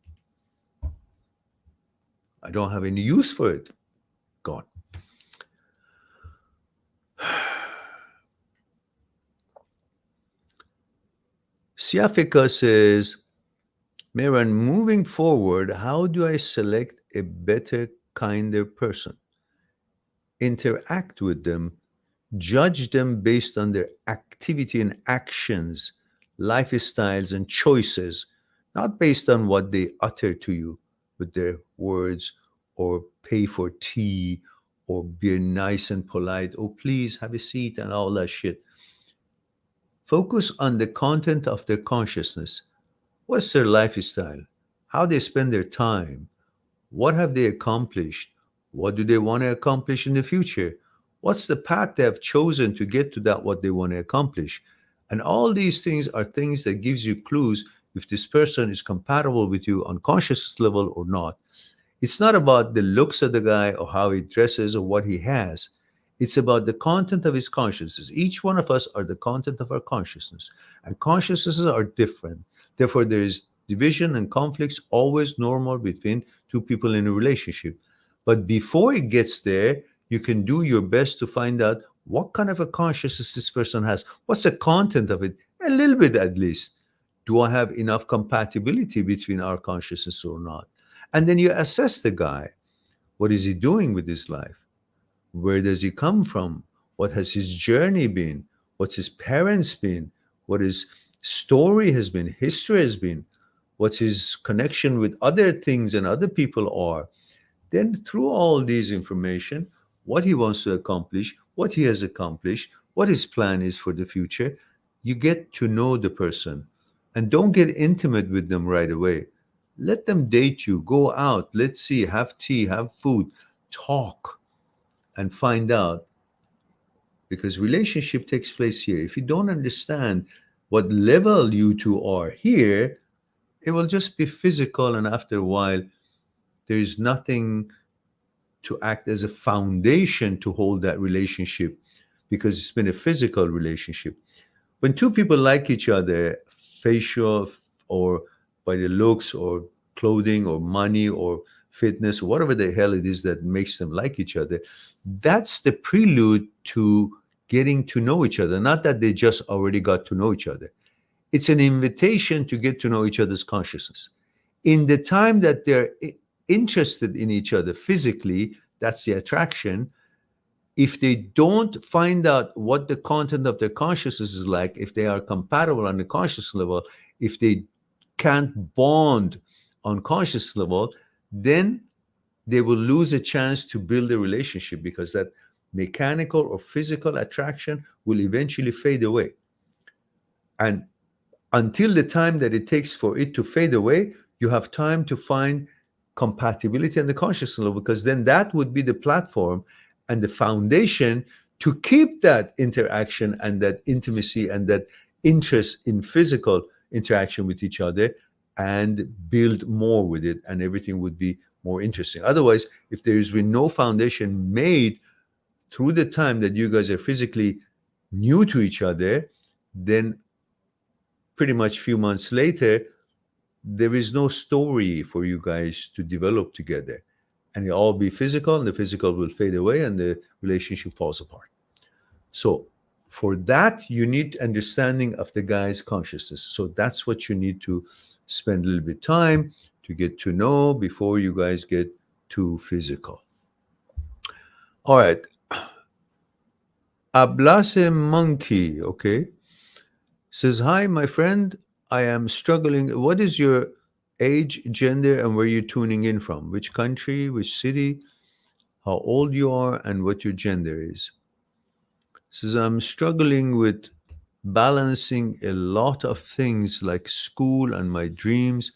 I don't have any use for it. Gone. Siafika says, Mehran, moving forward, how do I select a better, kinder person? Interact with them, judge them based on their activity and actions, lifestyles and choices, not based on what they utter to you with their words, or pay for tea, or be nice and polite, oh, please have a seat and all that shit. Focus on the content of their consciousness. What's their lifestyle? How they spend their time? What have they accomplished? What do they want to accomplish in the future? What's the path they have chosen to get to that, what they want to accomplish? And all these things are things that gives you clues if this person is compatible with you on conscious level or not. It's not about the looks of the guy or how he dresses or what he has. It's about the content of his consciousness. Each one of us are the content of our consciousness, and consciousnesses are different. Therefore, there is division and conflicts always normal between two people in a relationship. But before it gets there, you can do your best to find out what kind of a consciousness this person has. What's the content of it? A little bit at least. Do I have enough compatibility between our consciousness or not? And then you assess the guy. What is he doing with his life? Where does he come from? What has his journey been? What's his parents been? What his story has been, history has been? What's his connection with other things and other people are? Then through all these information, what he wants to accomplish, what he has accomplished, what his plan is for the future, you get to know the person. And don't get intimate with them right away. Let them date you, go out, let's see, have tea, have food, talk, and find out. Because relationship takes place here. If you don't understand what level you two are here, it will just be physical, and after a while, there's nothing to act as a foundation to hold that relationship, because it's been a physical relationship. When two people like each other, facial or by the looks or clothing or money or fitness, or whatever the hell it is that makes them like each other, that's the prelude to getting to know each other. Not that they just already got to know each other. It's an invitation to get to know each other's consciousness. In the time that they're interested in each other physically, that's the attraction. If they don't find out what the content of their consciousness is like, if they are compatible on the conscious level, if they can't bond on conscious level, then they will lose a chance to build a relationship, because that mechanical or physical attraction will eventually fade away. And until the time that it takes for it to fade away, you have time to find compatibility on the conscious level, because then that would be the platform and the foundation to keep that interaction and that intimacy and that interest in physical interaction with each other, and build more with it, and everything would be more interesting. Otherwise, if there has been no foundation made through the time that you guys are physically new to each other, then pretty much a few months later, there is no story for you guys to develop together. And it'll all be physical, and the physical will fade away, and the relationship falls apart. So for that, you need understanding of the guy's consciousness. So that's what you need to spend a little bit of time to get to know before you guys get too physical. All right. Ablase Monkey, okay, says, hi, my friend. I am struggling. What is your age, gender, and where you're tuning in from? Which country, which city, how old you are, and what your gender is. Says, I'm struggling with balancing a lot of things like school and my dreams,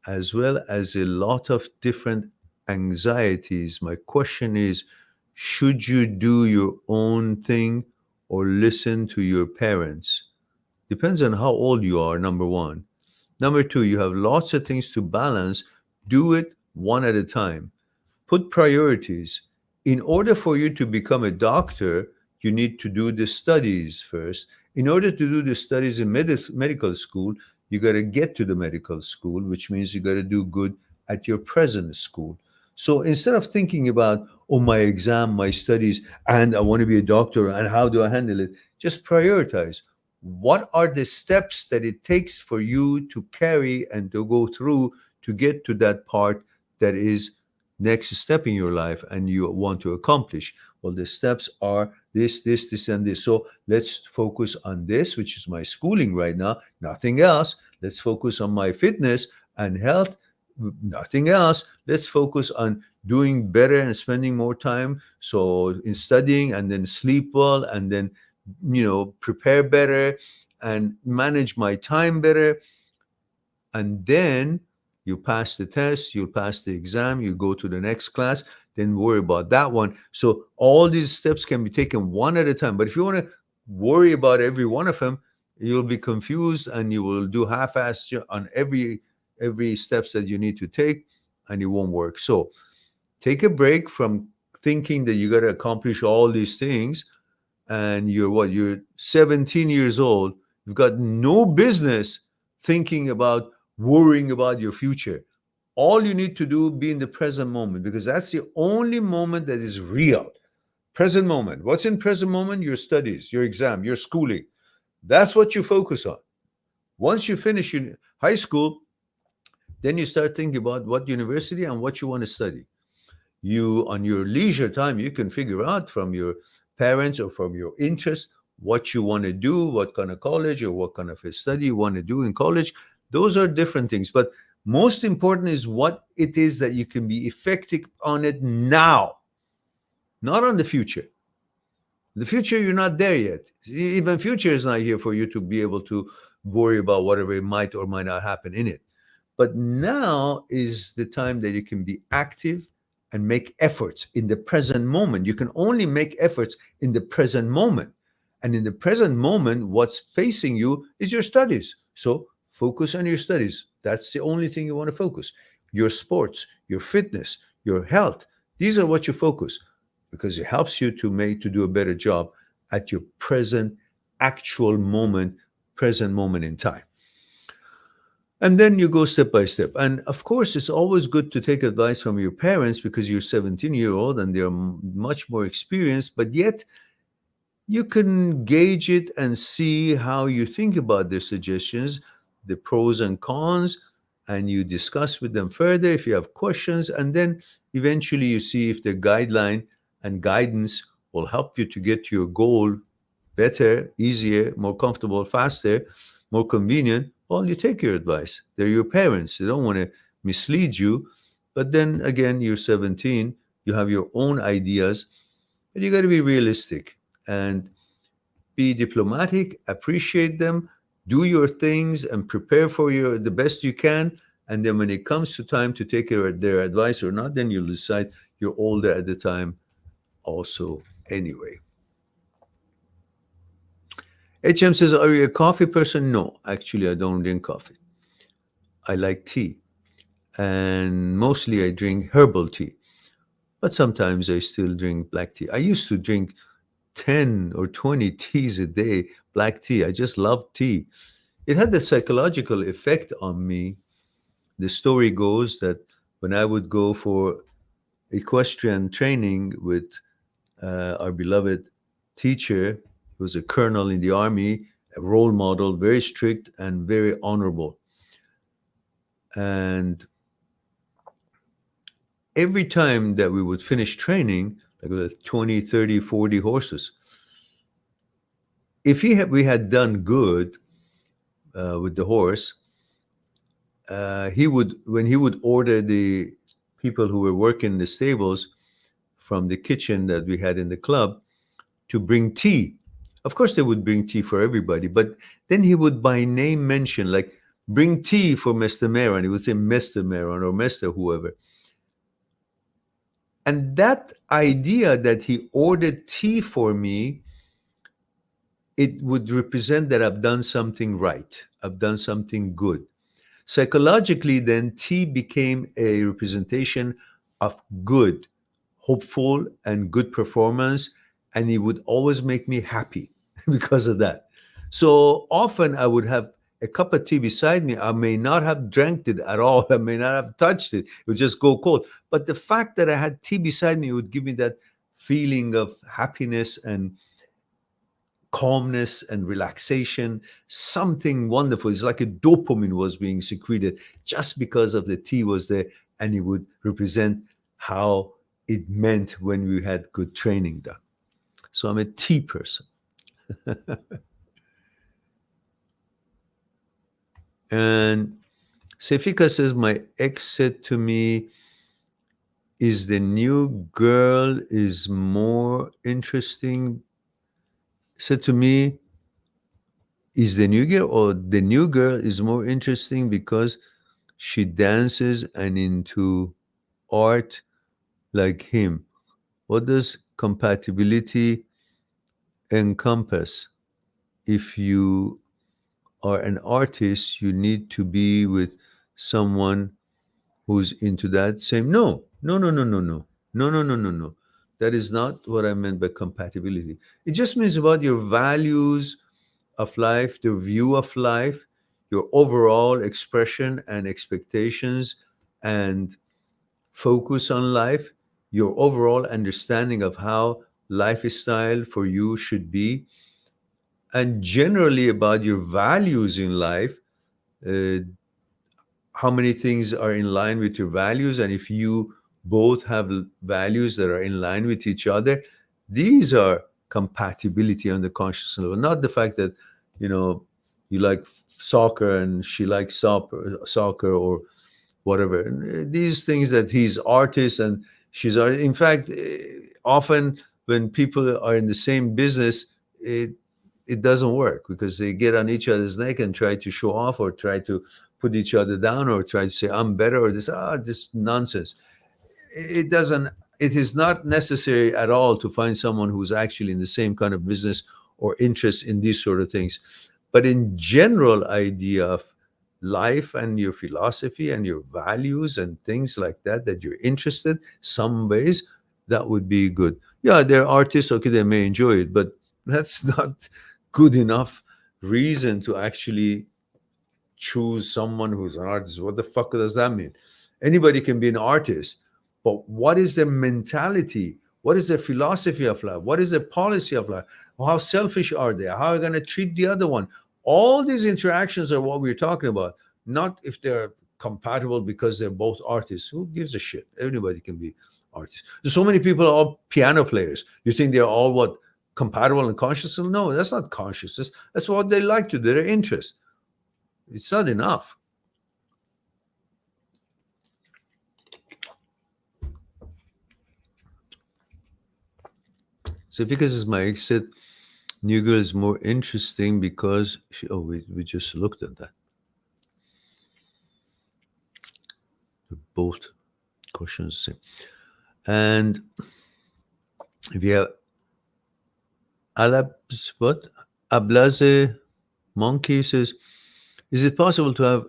as well as a lot of different anxieties. My question is, should you do your own thing or listen to your parents? Depends on how old you are, number one. Number two, you have lots of things to balance. Do it one at a time. Put priorities. In order for you to become a doctor, you need to do the studies first. In order to do the studies in medical school, you got to get to the medical school, which means you got to do good at your present school. So instead of thinking about, oh, my exam, my studies, and I want to be a doctor, and how do I handle it, just prioritize. What are the steps that it takes for you to carry and to go through to get to that part that is next step in your life and you want to accomplish? Well, the steps are this, and this. So let's focus on this, which is my schooling right now, nothing else. Let's focus on my fitness and health, nothing else. Let's focus on doing better and spending more time. So in studying, and then sleep well, and then, prepare better and manage my time better. And then you pass the test, you pass the exam, you go to the next class, then worry about that one. So all these steps can be taken one at a time. But if you want to worry about every one of them, you'll be confused and you will do half-assed on every steps that you need to take, and it won't work. So take a break from thinking that you got to accomplish all these things. And you're 17 years old. You've got no business thinking about worrying about your future. All you need to do, be in the present moment, because that's the only moment that is real. Present moment. What's in present moment? Your studies, your exam, your schooling. That's what you focus on. Once you finish your high school, then you start thinking about what university and what you want to study. You, on your leisure time, you can figure out from your parents or from your interest what you want to do, what kind of college or what kind of a study you want to do in college. Those are different things. But most important is what it is that you can be effective on it now, not on the future. The future, you're not there yet. Even future is not here for you to be able to worry about whatever it might or might not happen in it. But now is the time that you can be active and make efforts in the present moment. You can only make efforts in the present moment. And in the present moment, what's facing you is your studies. So focus on your studies. That's the only thing you want to focus. Your sports, your fitness, your health. These are what you focus, because it helps you to do a better job at your present, actual moment, present moment in time. And then you go step by step. And of course, it's always good to take advice from your parents, because you're 17-year-old and they're much more experienced, but yet you can gauge it and see how you think about their suggestions, the pros and cons, and you discuss with them further if you have questions. And then eventually you see if their guideline and guidance will help you to get to your goal better, easier, more comfortable, faster, more convenient. Well, you take your advice. They're your parents. They don't want to mislead you. But then again, you're 17. You have your own ideas. But you got to be realistic and be diplomatic, appreciate them, do your things, and prepare for the best you can. And then when it comes to time to take their advice or not, then you'll decide. You're older at the time also anyway. HM says, are you a coffee person? No, actually, I don't drink coffee. I like tea. and mostly I drink herbal tea. But sometimes I still drink black tea. I used to drink 10 or 20 teas a day, black tea. I just loved tea. It had the psychological effect on me. The story goes that when I would go for equestrian training with our beloved teacher, who was a colonel in the army, a role model, very strict and very honorable. And every time that we would finish training, like with 20, 30, 40 horses, if we had done good with the horse, when he would order the people who were working in the stables from the kitchen that we had in the club to bring tea. Of course, they would bring tea for everybody, but then he would by name mention, like, bring tea for Mr. Meron. He would say Mr. Meron or Mr. whoever. And that idea that he ordered tea for me, it would represent that I've done something right. I've done something good. Psychologically, then, tea became a representation of good, hopeful, and good performance, and it would always make me happy because of that. So often I would have a cup of tea beside me. I may not have drank it at all. I may not have touched it. It would just go cold. But the fact that I had tea beside me would give me that feeling of happiness and calmness and relaxation, something wonderful. It's like a dopamine was being secreted just because of the tea was there, and it would represent how it meant when we had good training done. So I'm a tea person. And Sefika says, my ex said to me, is the new girl is more interesting? Said to me, is the new girl, or the new girl is more interesting because she dances and into art like him. What does compatibility encompass? If you are an artist, you need to be with someone who's into that same. No. That is not what I meant by compatibility. It just means about your values of life, the view of life, your overall expression and expectations and focus on life, your overall understanding of how lifestyle for you should be, and generally about your values in life, uh, how many things are in line with your values, and if you both have values that are in line with each other, these are compatibility on the conscious level, not the fact that, you know, you like soccer and she likes soccer or whatever. These things that he's artist and she's artist. In fact, often when people are in the same business, it doesn't work because they get on each other's neck and try to show off or try to put each other down or try to say I'm better or this nonsense. It doesn't. It is not necessary at all to find someone who's actually in the same kind of business or interest in these sort of things. But in general idea of life and your philosophy and your values and things like that, that you're interested some ways, that would be good. Yeah, they're artists, okay, they may enjoy it, but that's not good enough reason to actually choose someone who's an artist. What the fuck does that mean? Anybody can be an artist, but what is their mentality? What is their philosophy of life? What is their policy of life? How selfish are they? How are they going to treat the other one? All these interactions are what we're talking about, not if they're compatible because they're both artists. Who gives a shit? Everybody can be artists. There's so many people are all piano players. You think they're all what? Compatible and conscious? No, that's not consciousness. That's what they like to do, their interest. It's not enough. So because as my ex said, new girl is more interesting because she, we just looked at that. Both questions the same. And if you have Alabs, what? Ablaze Monkey says, is it possible to have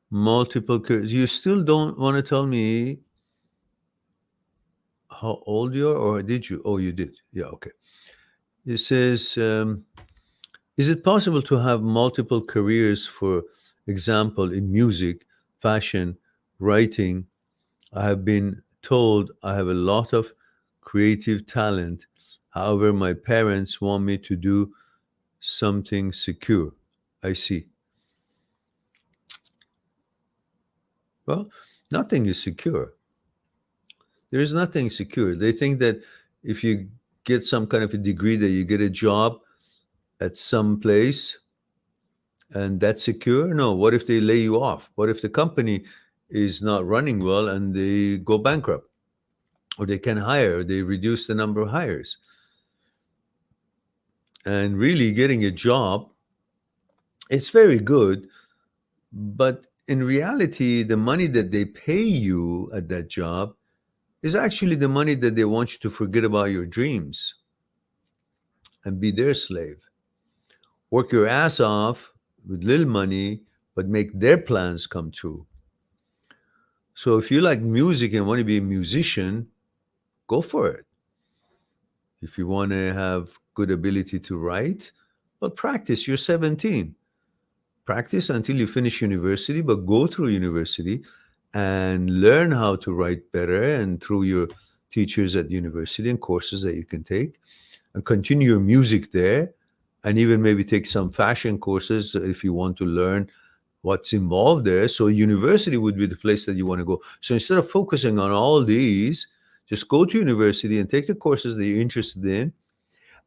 multiple careers. You still don't want to tell me how old you are, or did you? Oh, you did. Yeah, okay. It says, is it possible to have multiple careers, for example, in music, fashion, writing? I have been told I have a lot of creative talent. However, my parents want me to do something secure. I see. Well, nothing is secure. There is nothing secure. They think that if you get some kind of a degree, that you get a job at some place and that's secure. No. What if they lay you off? What if the company is not running well and they go bankrupt, or they can hire, they reduce the number of hires? And really, getting a job, it's very good, but in reality, the money that they pay you at that job is actually the money that they want you to forget about your dreams and be their slave. Work your ass off with little money, but make their plans come true. So if you like music and want to be a musician, go for it. If you want to have good ability to write, well, practice. You're 17. Practice until you finish university, but go through university and learn how to write better, and through your teachers at university and courses that you can take, and continue your music there, and even maybe take some fashion courses if you want to learn what's involved there. So university would be the place that you want to go. So instead of focusing on all these, just go to university and take the courses that you're interested in,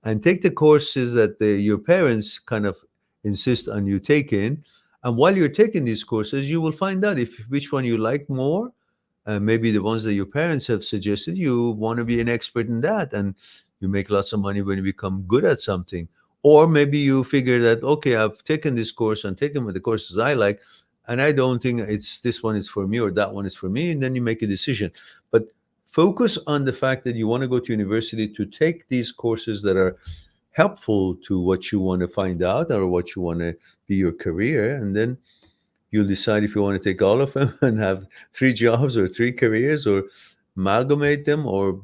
and take the courses that your parents kind of insist on you taking. And while you're taking these courses, you will find out if which one you like more. Maybe the ones that your parents have suggested, you want to be an expert in that, and you make lots of money when you become good at something. Or maybe you figure that, okay, I've taken this course and taken the courses I like, and I don't think it's this one is for me or that one is for me, and then you make a decision. But focus on the fact that you want to go to university to take these courses that are helpful to what you want to find out or what you want to be your career, and then you'll decide if you want to take all of them and have 3 jobs or 3 careers, or amalgamate them, or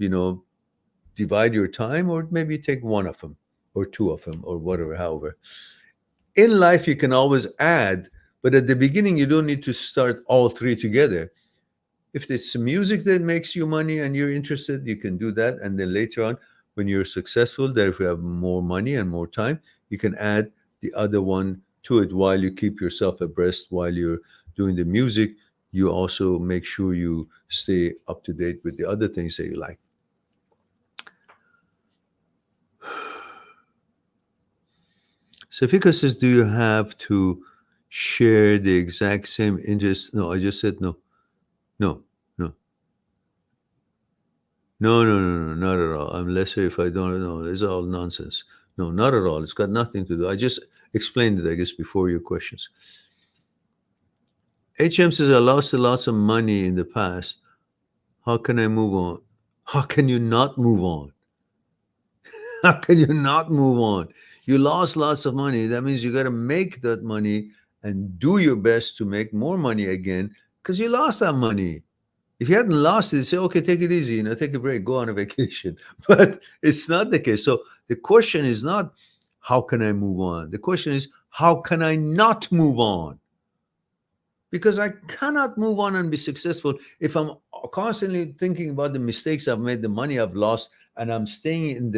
divide your time, or maybe take one of them or 2 of them, or whatever. However, in life you can always add, but at the beginning you don't need to start all 3 together. If it's music that makes you money and you're interested, you can do that. And then later on, when you're successful, that if you have more money and more time, you can add the other one to it while you keep yourself abreast. While you're doing the music, you also make sure you stay up to date with the other things that you like. Safika says, do you have to share the exact same interest? No, I just said no. No, no. No, no, no, no, not at all. I'm lesser if I don't know. It's all nonsense. No, not at all. It's got nothing to do. I just explained it, I guess, before your questions. HM says, I lost lots of money in the past. How can I move on? How can you not move on? How can you not move on? You lost lots of money. That means you got to make that money and do your best to make more money again, because you lost that money. If you hadn't lost it, say, okay, take it easy, take a break, go on a vacation. But it's not the case. So the question is not, how can I move on? The question is, how can I not move on? Because I cannot move on and be successful if I'm constantly thinking about the mistakes I've made, the money I've lost, and I'm staying in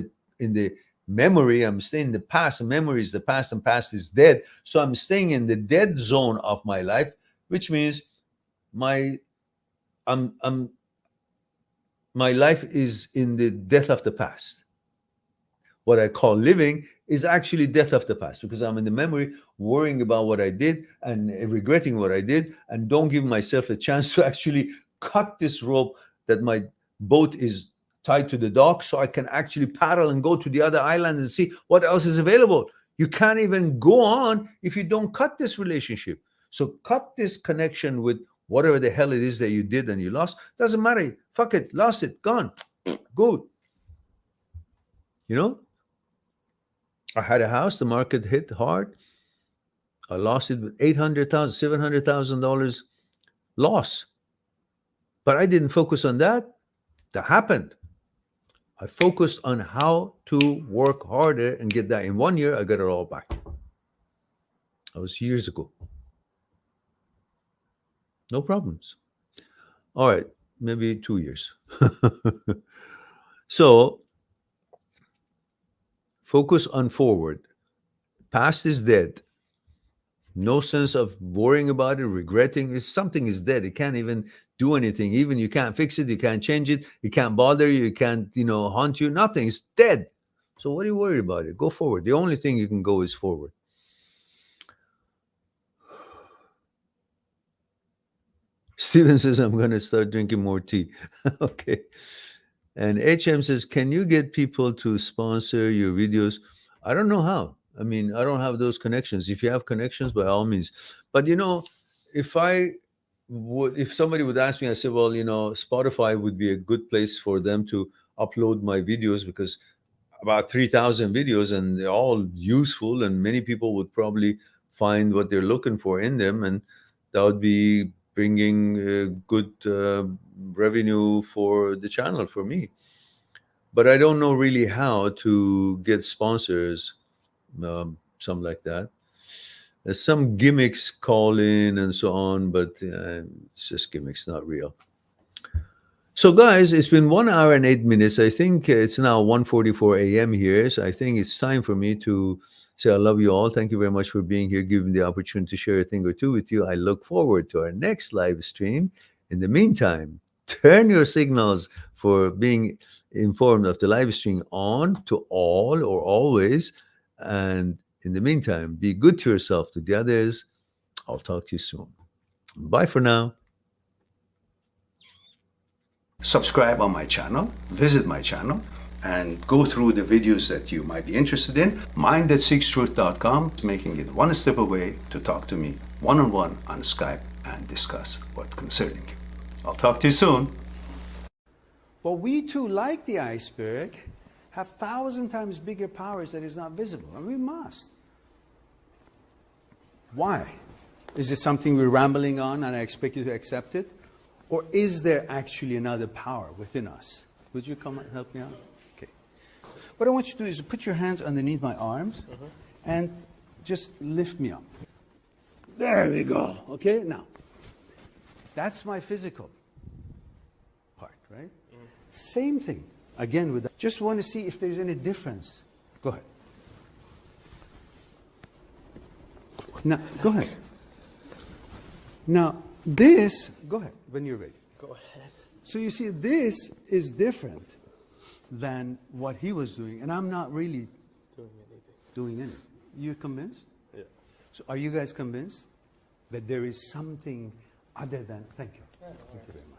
the memory. I'm staying in the past, and memory is the past, and past is dead. So I'm staying in the dead zone of my life, which means my life is in the death of the past. What I call living is actually death of the past, because I'm in the memory, worrying about what I did and regretting what I did, and don't give myself a chance to actually cut this rope that my boat is tied to the dock, so I can actually paddle and go to the other island and see what else is available. You can't even go on if you don't cut this relationship. So cut this connection with whatever the hell it is that you did and you lost. Doesn't matter. Fuck it. Lost it. Gone. Good. I had a house. The market hit hard. I lost it with $800,000, $700,000 loss. But I didn't focus on that. That happened. I focused on how to work harder and get that. In 1 year, I got it all back. That was years ago. No problems. All right, maybe 2 years. So, focus on forward. Past is dead. No sense of worrying about it, regretting it. Something is dead. It can't even do anything. Even you can't fix it. You can't change it. It can't bother you. It can't, haunt you. Nothing. It's dead. So what are you worried about it? Go forward. The only thing you can go is forward. Steven says, I'm going to start drinking more tea. Okay. And HM says, can you get people to sponsor your videos? I don't know how. I mean, I don't have those connections. If you have connections, by all means. But, if somebody would ask me, I say, well, Spotify would be a good place for them to upload my videos, because about 3,000 videos and they're all useful, and many people would probably find what they're looking for in them. And that would be bringing good revenue for the channel, for me. But I don't know really how to get sponsors, something like that. There's some gimmicks call in and so on, but it's just gimmicks, not real. So guys, it's been 1 hour and 8 minutes. I think it's now 1:44 a.m. here. So I think it's time for me to say I love you all. Thank you very much for being here, giving the opportunity to share a thing or two with you. I look forward to our next live stream. In the meantime, turn your signals for being informed of the live stream on to all or always. And in the meantime, be good to yourself, to the others. I'll talk to you soon. Bye for now. Subscribe on my channel, visit my channel, and go through the videos that you might be interested in. Mind@seekstruth.com, making it one step away to talk to me one-on-one on Skype and discuss what concerning you. I'll talk to you soon. But we too, like the iceberg, have 1,000 times bigger powers that is not visible, and we must. Why? Is it something we're rambling on and I expect you to accept it? Or is there actually another power within us? Would you come and help me out? Okay. What I want you to do is put your hands underneath my arms and just lift me up. There we go. Okay, now, that's my physical part, right? Same thing, again, with that. Just want to see if there's any difference. Go ahead. Now, go ahead. Now, this, go ahead, when you're ready. Go ahead. So you see, this is different than what he was doing, and I'm not really doing anything. You convinced? Yeah. So are you guys convinced that there is something other than, thank you. Yeah, Thank you very much.